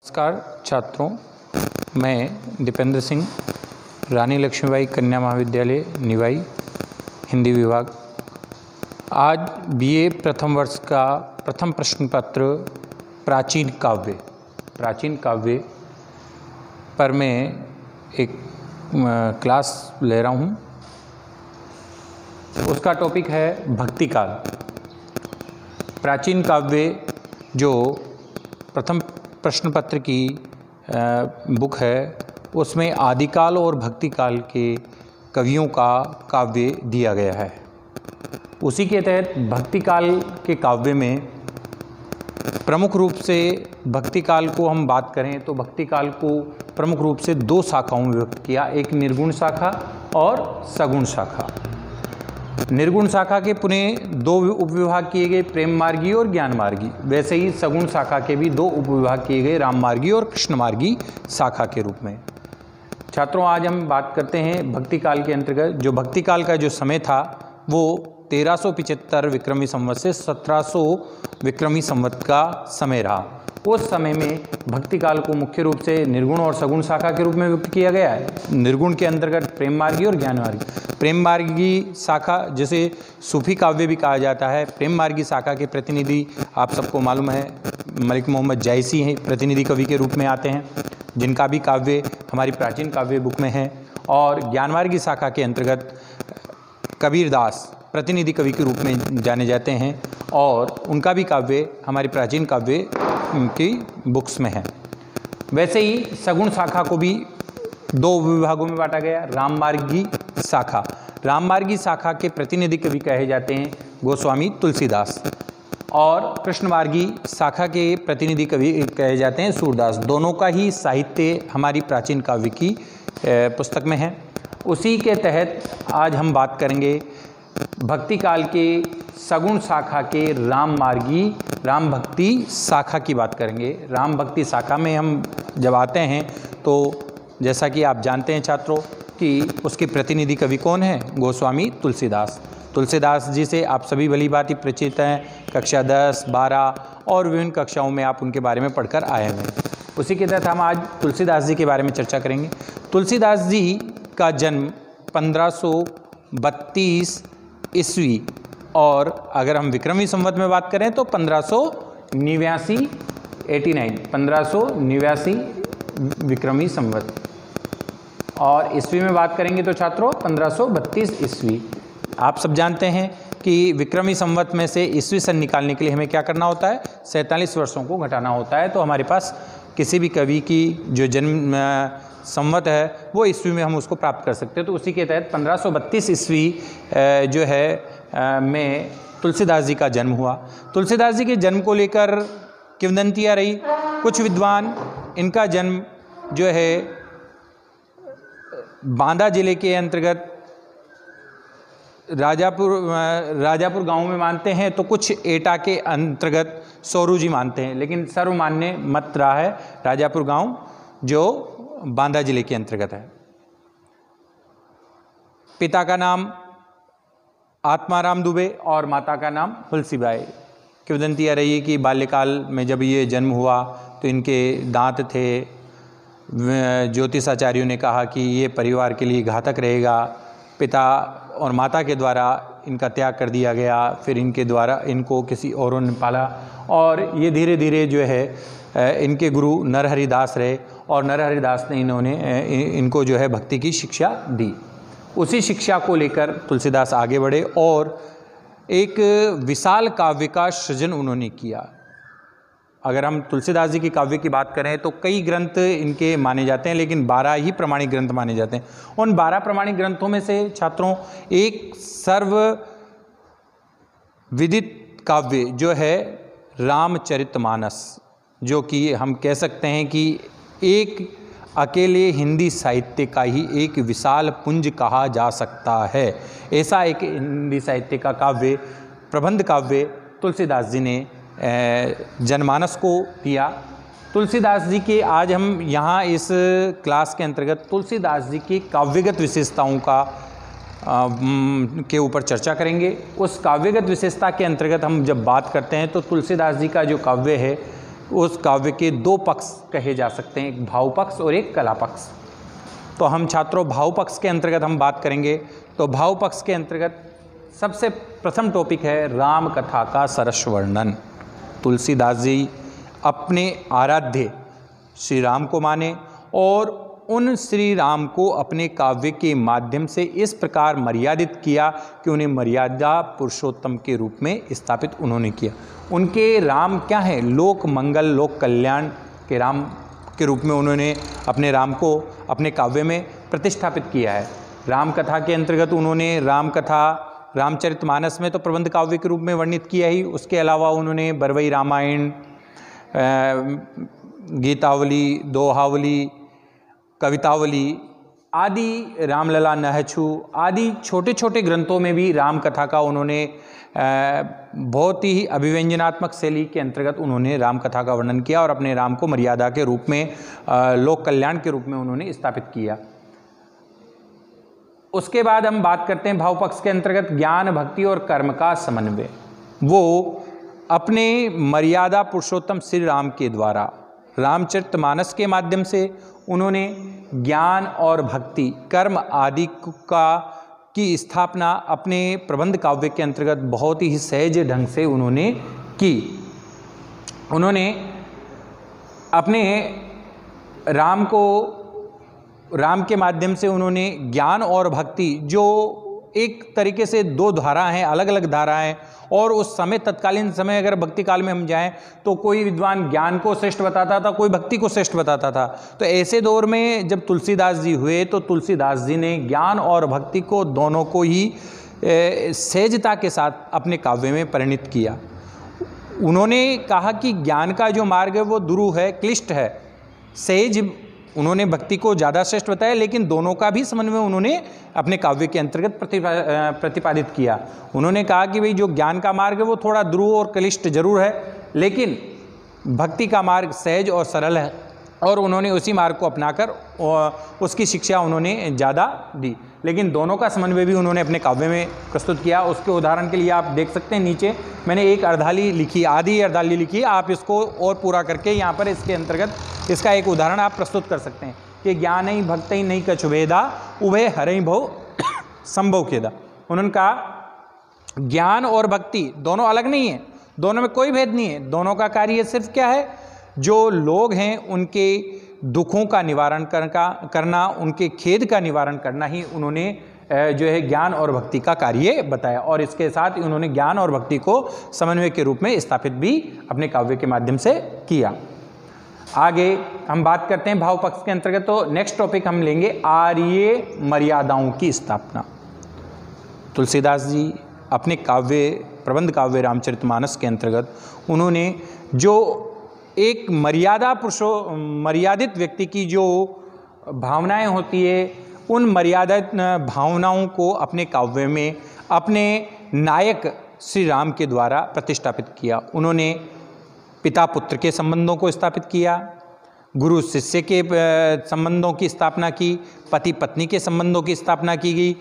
नमस्कार छात्रों, मैं दीपेंद्र सिंह, रानी लक्ष्मीबाई कन्या महाविद्यालय निवाई, हिंदी विभाग। आज बीए प्रथम वर्ष का प्रथम प्रश्न पत्र प्राचीन काव्य पर मैं एक क्लास ले रहा हूँ। उसका टॉपिक है भक्ति काल। प्राचीन काव्य जो प्रथम प्रश्न पत्र की बुक है, उसमें आदिकाल और भक्ति काल के कवियों का काव्य दिया गया है। उसी के तहत भक्ति काल के काव्य में प्रमुख रूप से भक्ति काल को हम बात करें तो भक्ति काल को प्रमुख रूप से दो शाखाओं में विभक्त किया, एक निर्गुण शाखा और सगुण शाखा। निर्गुण शाखा के पुनः दो उपविभाग किए गए, प्रेम मार्गी और ज्ञान मार्गी। वैसे ही सगुण शाखा के भी दो उपविभाग किए गए, राम मार्गी और कृष्ण मार्गी शाखा के रूप में। छात्रों, आज हम बात करते हैं भक्ति काल के अंतर्गत। जो भक्ति काल का जो समय था वो 1375 विक्रमी संवत से 1700 विक्रमी संवत का समय रहा। उस समय में भक्ति काल को मुख्य रूप से निर्गुण और सगुण शाखा के रूप में विभक्त किया गया है। निर्गुण के अंतर्गत प्रेम मार्गी और ज्ञान मार्गी। प्रेम मार्गी शाखा जिसे सूफी काव्य भी कहा जाता है, प्रेम मार्गी शाखा के प्रतिनिधि आप सबको मालूम है मलिक मोहम्मद जायसी हैं, प्रतिनिधि कवि के रूप में आते हैं, जिनका भी काव्य हमारी प्राचीन काव्य बुक में है। और ज्ञान मार्गी शाखा के अंतर्गत कबीरदास प्रतिनिधि कवि के रूप में जाने जाते हैं और उनका भी काव्य हमारी प्राचीन काव्य की बुक्स में है। वैसे ही सगुण शाखा को भी दो विभागों में बांटा गया। राम मार्गी शाखा, राम मार्गी शाखा के प्रतिनिधि कवि कहे जाते हैं गोस्वामी तुलसीदास, और कृष्ण मार्गी शाखा के प्रतिनिधि कवि कहे जाते हैं सूरदास। दोनों का ही साहित्य हमारी प्राचीन काव्य की पुस्तक में है। उसी के तहत आज हम बात करेंगे भक्ति काल के सगुण शाखा के राम भक्ति शाखा की बात करेंगे। राम भक्ति शाखा में हम जब आते हैं तो जैसा कि आप जानते हैं छात्रों कि उसके प्रतिनिधि कवि कौन है? गोस्वामी तुलसीदास। तुलसीदास जी से आप सभी भली भांति परिचित हैं। कक्षा 10, 12 और विभिन्न कक्षाओं में आप उनके बारे में पढ़कर आए हुए हैं। उसी के तहत हम आज तुलसीदास जी के बारे में चर्चा करेंगे। तुलसीदास जी का जन्म 1532 ईस्वी और अगर हम विक्रमी संवत में बात करें तो 1589 विक्रमी संवत, और ईस्वी में बात करेंगे तो छात्रों 1532 ईस्वी। आप सब जानते हैं कि विक्रमी संवत में से ईस्वी सन निकालने के लिए हमें क्या करना होता है? 47 वर्षों को घटाना होता है। तो हमारे पास किसी भी कवि की जो जन्म संवत है वो ईस्वी में हम उसको प्राप्त कर सकते हैं। तो उसी के तहत 1532 ईस्वी जो है में तुलसीदास जी का जन्म हुआ। तुलसीदास जी के जन्म को लेकर किंवदंतियाँ रही। कुछ विद्वान इनका जन्म जो है बांदा जिले के अंतर्गत राजापुर गांव में मानते हैं, तो कुछ एटा के अंतर्गत सोरू जी मानते हैं, लेकिन सर्वमान्य मत रहा है राजापुर गांव जो बांदा जिले के अंतर्गत है। पिता का नाम आत्माराम दुबे और माता का नाम तुलसीबाई। किंवदंतियाँ रही कि बाल्यकाल में जब ये जन्म हुआ तो इनके दांत थे। ज्योतिषाचार्यों ने कहा कि ये परिवार के लिए घातक रहेगा। पिता और माता के द्वारा इनका त्याग कर दिया गया, फिर इनके द्वारा इनको किसी औरों ने पाला, और ये धीरे धीरे जो है इनके गुरु नरहरिदास रहे और नरहरिदास ने इनको जो है भक्ति की शिक्षा दी। उसी शिक्षा को लेकर तुलसीदास आगे बढ़े और एक विशाल काव्य का सृजन उन्होंने किया। अगर हम तुलसीदास जी की काव्य की बात करें तो कई ग्रंथ इनके माने जाते हैं, लेकिन 12 ही प्रमाणिक ग्रंथ माने जाते हैं। उन 12 प्रमाणिक ग्रंथों में से छात्रों एक सर्वविदित काव्य जो है रामचरितमानस, जो कि हम कह सकते हैं कि एक अकेले हिंदी साहित्य का ही एक विशाल पुंज कहा जा सकता है। ऐसा एक हिंदी साहित्य का काव्य, प्रबंध काव्य तुलसीदास जी ने जनमानस को दिया। तुलसीदास जी के आज हम यहाँ इस क्लास के अंतर्गत तुलसीदास जी की काव्यगत विशेषताओं का के ऊपर चर्चा करेंगे। उस काव्यगत विशेषता के अंतर्गत हम जब बात करते हैं तो तुलसीदास जी का जो काव्य है उस काव्य के दो पक्ष कहे जा सकते हैं, एक भाव पक्ष और एक कला पक्ष। तो हम छात्रों भाव पक्ष के अंतर्गत हम बात करेंगे। तो भाव पक्ष के अंतर्गत सबसे प्रथम टॉपिक है राम कथा का सरस वर्णन। तुलसीदास जी अपने आराध्य श्री राम को माने और उन श्री राम को अपने काव्य के माध्यम से इस प्रकार मर्यादित किया कि उन्हें मर्यादा पुरुषोत्तम के रूप में स्थापित उन्होंने किया। उनके राम क्या है? लोक मंगल लोक कल्याण के राम के रूप में उन्होंने अपने राम को अपने काव्य में प्रतिष्ठापित किया है। राम कथा के अंतर्गत उन्होंने राम कथा रामचरितमानस में तो प्रबंध काव्य के रूप में वर्णित किया ही, उसके अलावा उन्होंने बरवई रामायण, गीतावली, दोहावली, कवितावली आदि, रामलला नहछु आदि छोटे छोटे ग्रंथों में भी राम कथा का उन्होंने बहुत ही अभिव्यंजनात्मक शैली के अंतर्गत उन्होंने राम कथा का वर्णन किया और अपने राम को मर्यादा के रूप में, लोक कल्याण के रूप में उन्होंने स्थापित किया। उसके बाद हम बात करते हैं भाव पक्ष के अंतर्गत ज्ञान भक्ति और कर्म का समन्वय। वो अपने मर्यादा पुरुषोत्तम श्री राम के द्वारा रामचरितमानस के माध्यम से उन्होंने ज्ञान और भक्ति कर्म आदि की स्थापना अपने प्रबंध काव्य के अंतर्गत बहुत ही सहज ढंग से उन्होंने की। उन्होंने अपने राम के माध्यम से उन्होंने ज्ञान और भक्ति, जो एक तरीके से दो धारा हैं, अलग अलग धाराएं, और उस समय तत्कालीन समय अगर भक्ति काल में हम जाएं तो कोई विद्वान ज्ञान को श्रेष्ठ बताता था, कोई भक्ति को श्रेष्ठ बताता था। तो ऐसे दौर में जब तुलसीदास जी हुए तो तुलसीदास जी ने ज्ञान और भक्ति को दोनों को ही सहजता के साथ अपने काव्य में परिणित किया। उन्होंने कहा कि ज्ञान का जो मार्ग है वो दुरूह है, क्लिष्ट है, सहज उन्होंने भक्ति को ज़्यादा श्रेष्ठ बताया, लेकिन दोनों का भी समन्वय उन्होंने अपने काव्य के अंतर्गत प्रतिपादित किया। उन्होंने कहा कि भाई जो ज्ञान का मार्ग है वो थोड़ा ध्रुव और क्लिष्ट जरूर है, लेकिन भक्ति का मार्ग सहज और सरल है, और उन्होंने उसी मार्ग को अपनाकर उसकी शिक्षा उन्होंने ज़्यादा दी। लेकिन दोनों का समन्वय भी उन्होंने अपने काव्य में प्रस्तुत किया। उसके उदाहरण के लिए आप देख सकते हैं, नीचे मैंने एक अर्धाली लिखी, आधी अर्धाली लिखी, आप इसको और पूरा करके यहाँ पर इसके अंतर्गत इसका एक उदाहरण आप प्रस्तुत कर सकते हैं कि ज्ञान ही भक्त ही नहीं कछु भेदा, उभय हरि भव संभव केदा। उन्होंने कहा ज्ञान और भक्ति दोनों अलग नहीं है, दोनों में कोई भेद नहीं है। दोनों का कार्य सिर्फ क्या है? जो लोग हैं उनके दुखों का निवारण करना, उनके खेद का निवारण करना ही उन्होंने जो है ज्ञान और भक्ति का कार्य बताया। और इसके साथ ही उन्होंने ज्ञान और भक्ति को समन्वय के रूप में स्थापित भी अपने काव्य के माध्यम से किया। आगे हम बात करते हैं भाव पक्ष के अंतर्गत। तो नेक्स्ट टॉपिक हम लेंगे आर्य मर्यादाओं की स्थापना। तुलसीदास जी अपने काव्य प्रबंध काव्य रामचरितमानस के अंतर्गत उन्होंने जो एक मर्यादित व्यक्ति की जो भावनाएं होती है, उन मर्यादित भावनाओं को अपने काव्य में अपने नायक श्री राम के द्वारा प्रतिष्ठापित किया। उन्होंने पिता पुत्र के संबंधों को स्थापित किया, गुरु शिष्य के संबंधों की स्थापना की, पति पत्नी के संबंधों की स्थापना की गई,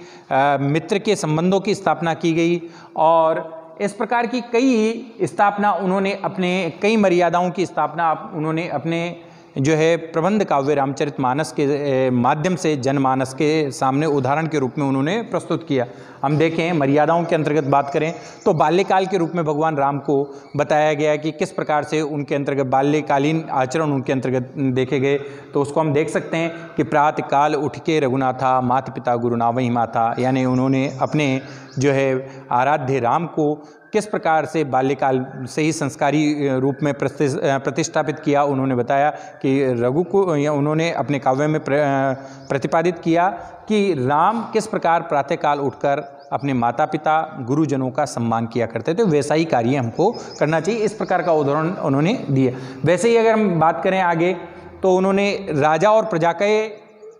मित्र के संबंधों की स्थापना की गई, और इस प्रकार की कई स्थापना उन्होंने अपने कई मर्यादाओं की स्थापना उन्होंने अपने जो है प्रबंध काव्य रामचरितमानस के माध्यम से जनमानस के सामने उदाहरण के रूप में उन्होंने प्रस्तुत किया। हम देखें मर्यादाओं के अंतर्गत बात करें तो बाल्यकाल के रूप में भगवान राम को बताया गया कि किस प्रकार से उनके अंतर्गत बाल्यकालीन आचरण उनके अंतर्गत देखे गए। तो उसको हम देख सकते हैं कि प्रातः काल उठ के रघुनाथा माता पिता गुरु नावही माता, यानी उन्होंने अपने जो है आराध्य राम को किस प्रकार से बाल्यकाल से ही संस्कारी रूप में प्रतिष्ठापित किया। उन्होंने बताया कि रघु को उन्होंने अपने काव्य में प्रतिपादित किया कि राम किस प्रकार प्रातःकाल उठकर अपने माता पिता गुरुजनों का सम्मान किया करते थे, वैसा ही कार्य हमको करना चाहिए। इस प्रकार का उदाहरण उन्होंने दिया। वैसे ही अगर हम बात करें आगे तो उन्होंने राजा और प्रजा के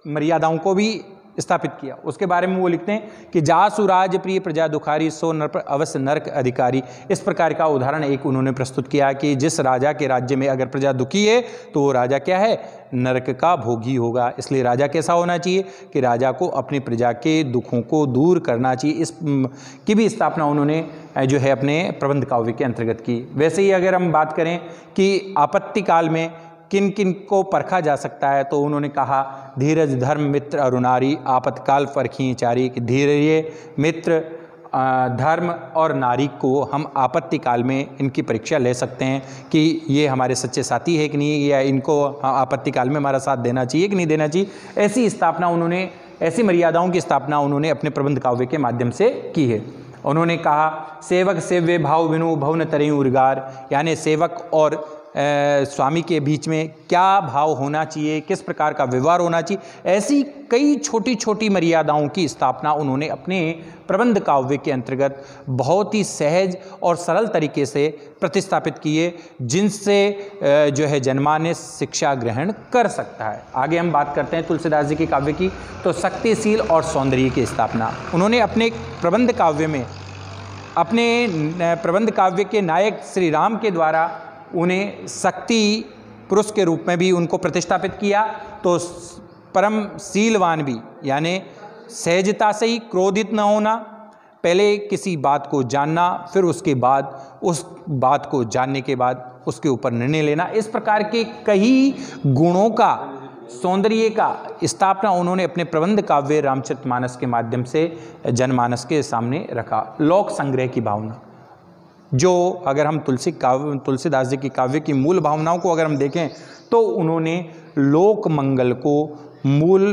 मर्यादाओं को भी स्थापित किया। उसके बारे में वो लिखते हैं कि जासु राज प्रिय प्रजा दुखारी सो नर पर अवश्य नरक अधिकारी। इस प्रकार का उदाहरण एक उन्होंने प्रस्तुत किया कि जिस राजा के राज्य में अगर प्रजा दुखी है तो वो राजा क्या है, नरक का भोगी होगा। इसलिए राजा कैसा होना चाहिए कि राजा को अपनी प्रजा के दुखों को दूर करना चाहिए। इस की भी स्थापना उन्होंने जो है अपने प्रबंध काव्य के अंतर्गत की। वैसे ही अगर हम बात करें कि आपत्ति काल में किन किन को परखा जा सकता है, तो उन्होंने कहा धीरज धर्म मित्र अरुनारी आपत्काल परखी चारी, कि धैर्य मित्र धर्म और नारी को हम आपत्ति काल में इनकी परीक्षा ले सकते हैं कि ये हमारे सच्चे साथी है कि नहीं, या इनको आपत्ति काल में हमारा साथ देना चाहिए कि नहीं देना चाहिए। ऐसी स्थापना उन्होंने, ऐसी मर्यादाओं की स्थापना उन्होंने अपने प्रबंध काव्य के माध्यम से की है। उन्होंने कहा सेवक सेव्य भाव विनु भवन तरयु उर्गार, यानी सेवक और स्वामी के बीच में क्या भाव होना चाहिए, किस प्रकार का व्यवहार होना चाहिए, ऐसी कई छोटी छोटी मर्यादाओं की स्थापना उन्होंने अपने प्रबंध काव्य के अंतर्गत बहुत ही सहज और सरल तरीके से प्रतिस्थापित किए, जिनसे जो है जनमानस शिक्षा ग्रहण कर सकता है। आगे हम बात करते हैं तुलसीदास जी के काव्य की, तो शक्तिशील और सौंदर्य की स्थापना उन्होंने अपने प्रबंध काव्य में, अपने प्रबंध काव्य के नायक श्री राम के द्वारा उन्हें शक्ति पुरुष के रूप में भी उनको प्रतिष्ठापित किया। तो परम शीलवान भी, यानी सहजता से ही क्रोधित न होना, पहले किसी बात को जानना, फिर उसके बाद उस बात को जानने के बाद उसके ऊपर निर्णय लेना, इस प्रकार के कई गुणों का, सौंदर्य का स्थापना उन्होंने अपने प्रबंध काव्य रामचरितमानस के माध्यम से जनमानस के सामने रखा। लोक संग्रह की भावना, जो अगर हम तुलसीदास जी की काव्य की मूल भावनाओं को अगर हम देखें तो उन्होंने लोक मंगल को मूल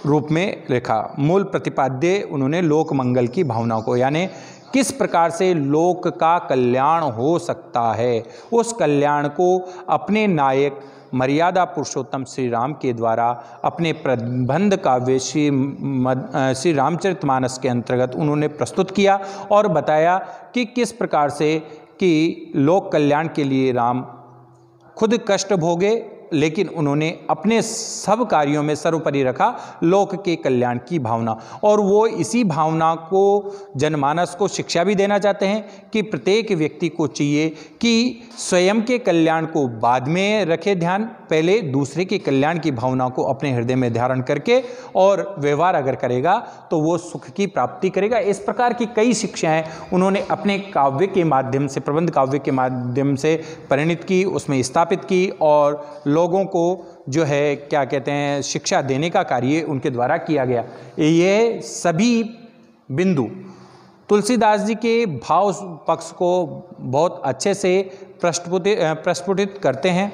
रूप में लिखा। मूल प्रतिपाद्य उन्होंने लोक मंगल की भावनाओं को, यानी किस प्रकार से लोक का कल्याण हो सकता है, उस कल्याण को अपने नायक मर्यादा पुरुषोत्तम श्री राम के द्वारा अपने प्रबंध काव्य श्री रामचरितमानस के अंतर्गत उन्होंने प्रस्तुत किया और बताया कि किस प्रकार से कि लोक कल्याण के लिए राम खुद कष्ट भोगे, लेकिन उन्होंने अपने सब कार्यों में सर्वोपरि रखा लोक के कल्याण की भावना। और वो इसी भावना को जनमानस को शिक्षा भी देना चाहते हैं कि प्रत्येक व्यक्ति को चाहिए कि स्वयं के कल्याण को बाद में रखे ध्यान, पहले दूसरे के कल्याण की भावना को अपने हृदय में धारण करके और व्यवहार अगर करेगा तो वो सुख की प्राप्ति करेगा। इस प्रकार की कई शिक्षाएं उन्होंने अपने काव्य के माध्यम से, प्रबंध काव्य के माध्यम से परिणित की, उसमें स्थापित की और लोगों को जो है क्या कहते हैं शिक्षा देने का कार्य उनके द्वारा किया गया। ये सभी बिंदु तुलसीदास जी के भाव पक्ष को बहुत अच्छे से प्रस्फुटित करते हैं।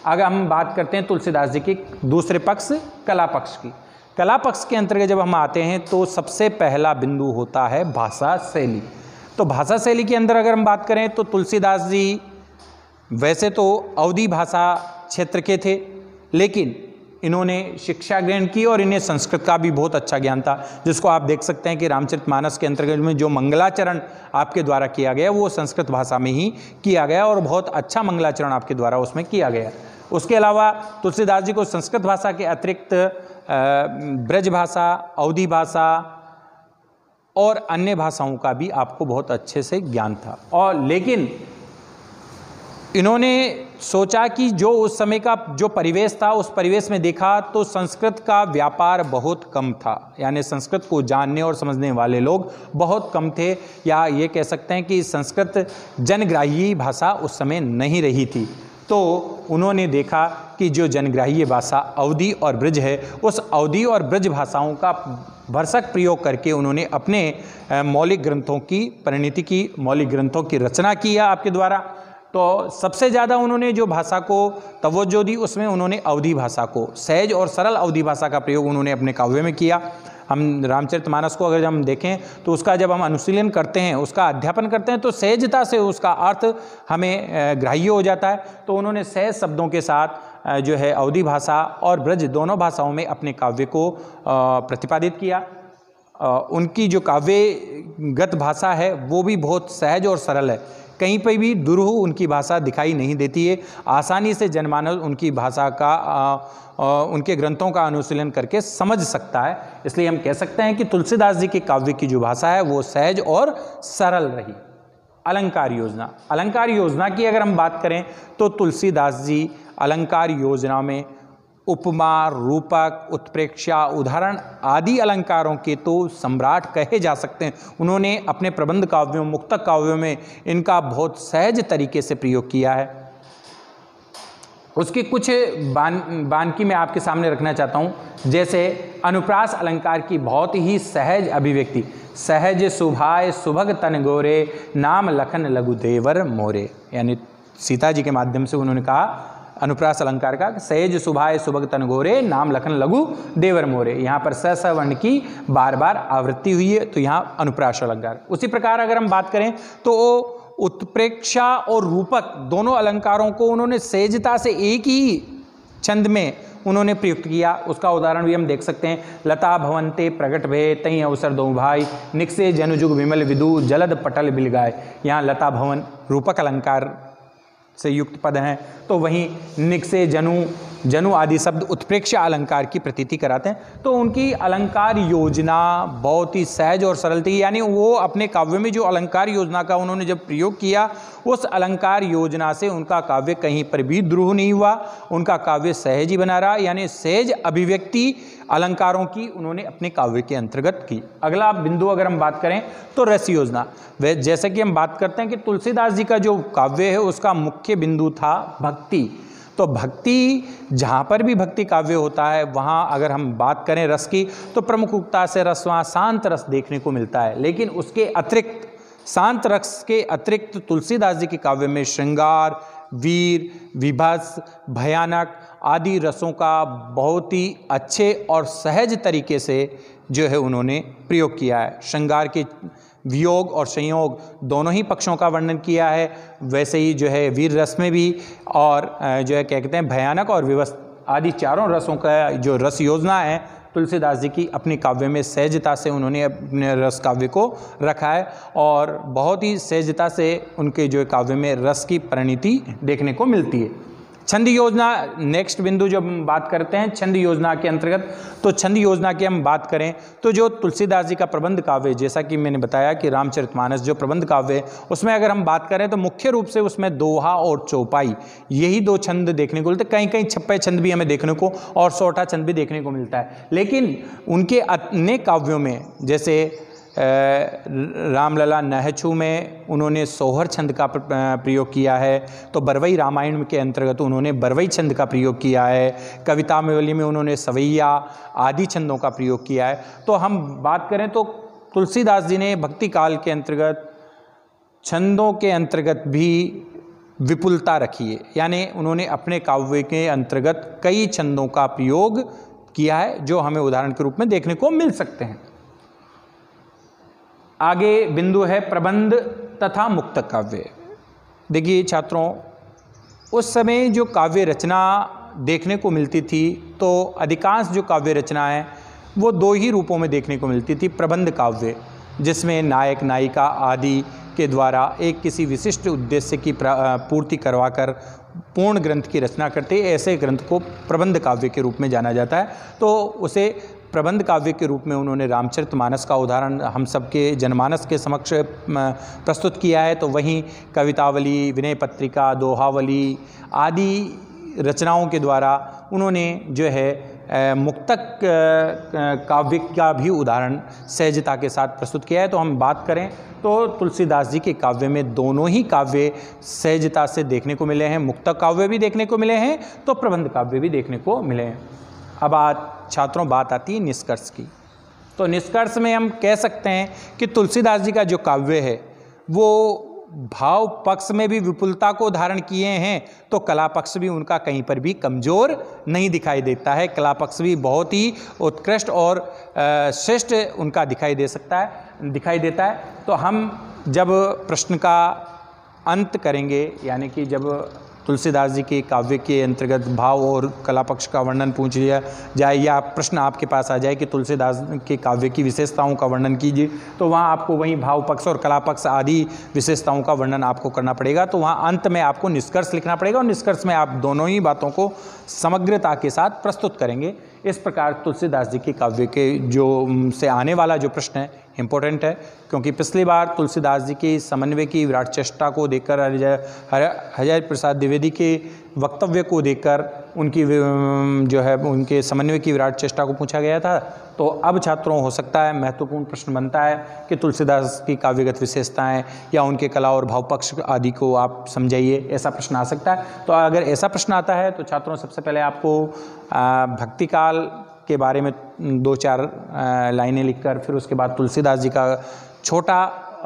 अगर हम बात करते हैं तुलसीदास जी के दूसरे पक्ष कला पक्ष की, कला पक्ष के अंतर्गत जब हम आते हैं तो सबसे पहला बिंदु होता है भाषा शैली। तो भाषा शैली के अंदर अगर हम बात करें तो तुलसीदास जी वैसे तो अवधी भाषा क्षेत्र के थे, लेकिन इन्होंने शिक्षा ग्रहण की और इन्हें संस्कृत का भी बहुत अच्छा ज्ञान था, जिसको आप देख सकते हैं कि रामचरितमानस के अंतर्गत में जो मंगलाचरण आपके द्वारा किया गया वो संस्कृत भाषा में ही किया गया और बहुत अच्छा मंगलाचरण आपके द्वारा उसमें किया गया। उसके अलावा तुलसीदास जी को संस्कृत भाषा के अतिरिक्त ब्रज भाषा, अवधी भाषा और अन्य भाषाओं का भी आपको बहुत अच्छे से ज्ञान था। और लेकिन इन्होंने सोचा कि जो उस समय का जो परिवेश था उस परिवेश में देखा तो संस्कृत का व्यापार बहुत कम था, यानी संस्कृत को जानने और समझने वाले लोग बहुत कम थे, या ये कह सकते हैं कि संस्कृत जनग्राही भाषा उस समय नहीं रही थी। तो उन्होंने देखा कि जो जनग्राही भाषा अवधी और ब्रज है, उस अवधी और ब्रज भाषाओं का भरसक प्रयोग करके उन्होंने अपने मौलिक ग्रंथों की परिणति की, मौलिक ग्रंथों की रचना की है आपके द्वारा। तो सबसे ज़्यादा उन्होंने जो भाषा को तवज्जो दी उसमें उन्होंने अवधी भाषा को, सहज और सरल अवधी भाषा का प्रयोग उन्होंने अपने काव्य में किया। हम रामचरितमानस को अगर हम देखें तो उसका जब हम अनुशीलन करते हैं, उसका अध्यापन करते हैं तो सहजता से उसका अर्थ हमें ग्राह्य हो जाता है। तो उन्होंने सहज शब्दों के साथ जो है अवधी भाषा और ब्रज दोनों भाषाओं में अपने काव्य को प्रतिपादित किया। उनकी जो काव्यगत भाषा है वो भी बहुत सहज और सरल है, कहीं पर भी दुरूह उनकी भाषा दिखाई नहीं देती है। आसानी से जनमानस उनकी भाषा का उनके ग्रंथों का अनुशीलन करके समझ सकता है। इसलिए हम कह सकते हैं कि तुलसीदास जी के काव्य की जो भाषा है वो सहज और सरल रही। अलंकार योजना, अलंकार योजना की अगर हम बात करें तो तुलसीदास जी अलंकार योजना में उपमा, रूपक, उत्प्रेक्षा, उदाहरण आदि अलंकारों के तो सम्राट कहे जा सकते हैं। उन्होंने अपने प्रबंध काव्यों, मुक्तक काव्यों में इनका बहुत सहज तरीके से प्रयोग किया है। उसके कुछ बानकी मैं आपके सामने रखना चाहता हूँ। जैसे अनुप्रास अलंकार की बहुत ही सहज अभिव्यक्ति, सहज सुभाय सुभग तन गोरे, नाम लखन लघु देवर मोरे, यानी सीता जी के माध्यम से उन्होंने कहा अनुप्रास अलंकार का सहज सुभाय सुभग तन गोरे, नाम लखन लघु देवर मोरे। यहाँ पर स वर्ण की बार बार आवृत्ति हुई है, तो यहाँ अनुप्रास अलंकार। उसी प्रकार अगर हम बात करें तो उत्प्रेक्षा और रूपक दोनों अलंकारों को उन्होंने सहजता से एक ही छंद में उन्होंने प्रयुक्त किया। उसका उदाहरण भी हम देख सकते हैं। लता भवन्ते प्रगट भय, तई अवसर दो भाई, निकसे जनुजुग विमल विदु, जलद पटल बिल गाय। यहाँ लता भवन रूपक अलंकार से युक्त पद हैं, तो वहीं निकसे जनु आदि शब्द उत्प्रेक्षा अलंकार की प्रतीति कराते हैं। तो उनकी अलंकार योजना बहुत ही सहज और सरल थी, यानी वो अपने काव्य में जो अलंकार योजना का उन्होंने जब प्रयोग किया, उस अलंकार योजना से उनका काव्य कहीं पर भी द्रोह नहीं हुआ, उनका काव्य सहज ही बना रहा, यानी सहज अभिव्यक्ति अलंकारों की उन्होंने अपने काव्य के अंतर्गत की। अगला बिंदु अगर हम बात करें तो रस योजना। वह जैसे कि हम बात करते हैं कि तुलसीदास जी का जो काव्य है उसका मुख्य बिंदु था भक्ति। तो भक्ति, जहाँ पर भी भक्ति काव्य होता है वहाँ अगर हम बात करें रस की, तो प्रमुखता से रस वहाँ शांत रस देखने को मिलता है। लेकिन उसके अतिरिक्त, शांत रस के अतिरिक्त तुलसीदास जी के काव्य में श्रृंगार, वीर, विभत्स, भयानक आदि रसों का बहुत ही अच्छे और सहज तरीके से जो है उन्होंने प्रयोग किया है। श्रृंगार के वियोग और संयोग दोनों ही पक्षों का वर्णन किया है। वैसे ही जो है वीर रस में भी, और जो है क्या कहते हैं भयानक और विवश आदि चारों रसों का जो रस योजना है तुलसीदास जी की अपने काव्य में सहजता से उन्होंने अपने रस काव्य को रखा है, और बहुत ही सहजता से उनके जो काव्य में रस की परिणति देखने को मिलती है। छंद योजना नेक्स्ट बिंदु जब हम बात करते हैं छंद योजना के अंतर्गत, तो छंद योजना की हम बात करें तो जो तुलसीदास जी का प्रबंध काव्य, जैसा कि मैंने बताया कि रामचरितमानस जो प्रबंध काव्य है उसमें अगर हम बात करें तो मुख्य रूप से उसमें दोहा और चौपाई, यही दो छंद देखने को मिलते। कहीं कहीं छप्पे छंद भी हमें देखने को और सौठा छंद भी देखने को मिलता है। लेकिन उनके अन्य काव्यों में जैसे रामलला नहछु में उन्होंने सोहर छंद का प्रयोग किया है, तो बरवई रामायण के अंतर्गत उन्होंने बरवई छंद का प्रयोग किया है। कविता मेवली में उन्होंने सवैया आदि छंदों का प्रयोग किया है। तो हम बात करें तो तुलसीदास जी ने भक्ति काल के अंतर्गत छंदों के अंतर्गत भी विपुलता रखी है, यानी उन्होंने अपने काव्य के अंतर्गत कई छंदों का प्रयोग किया है जो हमें उदाहरण के रूप में देखने को मिल सकते हैं। आगे बिंदु है प्रबंध तथा मुक्तक काव्य। देखिए छात्रों, उस समय जो काव्य रचना देखने को मिलती थी तो अधिकांश जो काव्य रचना है वो दो ही रूपों में देखने को मिलती थी। प्रबंध काव्य, जिसमें नायक नायिका आदि के द्वारा एक किसी विशिष्ट उद्देश्य की पूर्ति करवाकर पूर्ण ग्रंथ की रचना करते, ऐसे ग्रंथ को प्रबंध काव्य के रूप में जाना जाता है। तो उसे प्रबंध काव्य के रूप में उन्होंने रामचरितमानस का उदाहरण हम सबके जनमानस के समक्ष प्रस्तुत किया है। तो वहीं कवितावली, विनय पत्रिका, दोहावली आदि रचनाओं के द्वारा उन्होंने जो है मुक्तक काव्य का भी उदाहरण सहजता के साथ प्रस्तुत किया है। तो हम बात करें तो तुलसीदास जी के काव्य में दोनों ही काव्य सहजता से देखने को मिले हैं। मुक्तक काव्य भी देखने को मिले हैं तो प्रबंध काव्य भी देखने को मिले हैं। अब छात्रों बात आती है निष्कर्ष की। तो निष्कर्ष में हम कह सकते हैं कि तुलसीदास जी का जो काव्य है वो भाव पक्ष में भी विपुलता को धारण किए हैं, तो कला पक्ष भी उनका कहीं पर भी कमज़ोर नहीं दिखाई देता है। कला पक्ष भी बहुत ही उत्कृष्ट और श्रेष्ठ उनका दिखाई देता है। तो हम जब प्रश्न का अंत करेंगे, यानी कि जब तुलसीदास जी के काव्य के अंतर्गत भाव और कला पक्ष का वर्णन पूछ लिया जाए, या प्रश्न आपके पास आ जाए कि तुलसीदास के काव्य की विशेषताओं का वर्णन कीजिए, तो वहाँ आपको वहीं भाव पक्ष और कला पक्ष आदि विशेषताओं का वर्णन आपको करना पड़ेगा। तो वहाँ अंत में आपको निष्कर्ष लिखना पड़ेगा और निष्कर्ष में आप दोनों ही बातों को समग्रता के साथ प्रस्तुत करेंगे। इस प्रकार तुलसीदास जी के काव्य के जो से आने वाला जो प्रश्न है इम्पोर्टेंट है, क्योंकि पिछली बार तुलसीदास जी की समन्वय की विराट चेष्टा को देखकर, हरिहर प्रसाद द्विवेदी के वक्तव्य को देखकर उनकी जो है उनके समन्वय की विराट चेष्टा को पूछा गया था। तो अब छात्रों हो सकता है महत्वपूर्ण प्रश्न बनता है कि तुलसीदास की काव्यगत विशेषताएं या उनके कला और भाव पक्ष आदि को आप समझाइए, ऐसा प्रश्न आ सकता है। तो अगर ऐसा प्रश्न आता है तो छात्रों सबसे पहले आपको भक्ति काल के बारे में 2-4 लाइनें लिखकर, फिर उसके बाद तुलसीदास जी का छोटा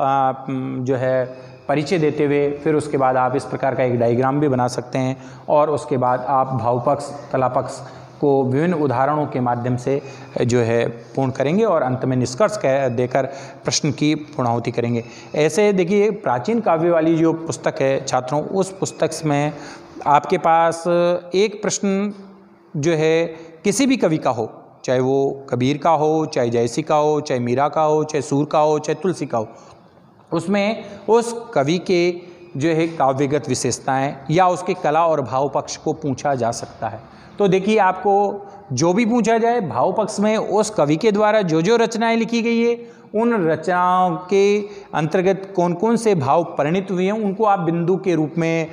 जो है परिचय देते हुए, फिर उसके बाद आप इस प्रकार का एक डायग्राम भी बना सकते हैं और उसके बाद आप भाव पक्ष कला पक्ष को विभिन्न उदाहरणों के माध्यम से जो है पूर्ण करेंगे और अंत में निष्कर्ष देकर प्रश्न की पूर्णाहुति करेंगे। ऐसे देखिए प्राचीन काव्य वाली जो पुस्तक है छात्रों, उस पुस्तक में आपके पास एक प्रश्न जो है किसी भी कवि का हो, चाहे वो कबीर का हो, चाहे जयसी का हो, चाहे मीरा का हो, चाहे सूर का हो, चाहे तुलसी का हो, उसमें उस कवि के जो है काव्यगत विशेषताएं या उसके कला और भाव पक्ष को पूछा जा सकता है। तो देखिए आपको जो भी पूछा जाए भाव पक्ष में उस कवि के द्वारा जो जो रचनाएं लिखी गई है, उन रचनाओं के अंतर्गत कौन कौन से भाव परिणित हुए हैं, उनको आप बिंदु के रूप में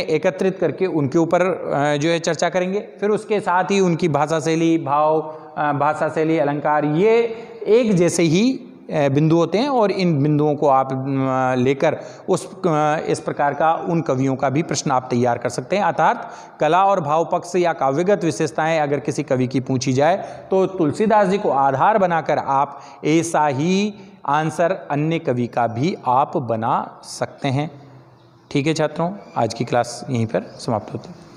एकत्रित करके उनके ऊपर जो है चर्चा करेंगे। फिर उसके साथ ही उनकी भाषा शैली, भाषा शैली, अलंकार, ये एक जैसे ही बिंदु होते हैं और इन बिंदुओं को आप लेकर इस प्रकार का उन कवियों का भी प्रश्न आप तैयार कर सकते हैं। अर्थात कला और भाव पक्ष या काव्यगत विशेषताएं अगर किसी कवि की पूछी जाए तो तुलसीदास जी को आधार बनाकर आप ऐसा ही आंसर अन्य कवि का भी आप बना सकते हैं। ठीक है छात्रों, आज की क्लास यहीं पर समाप्त होती है।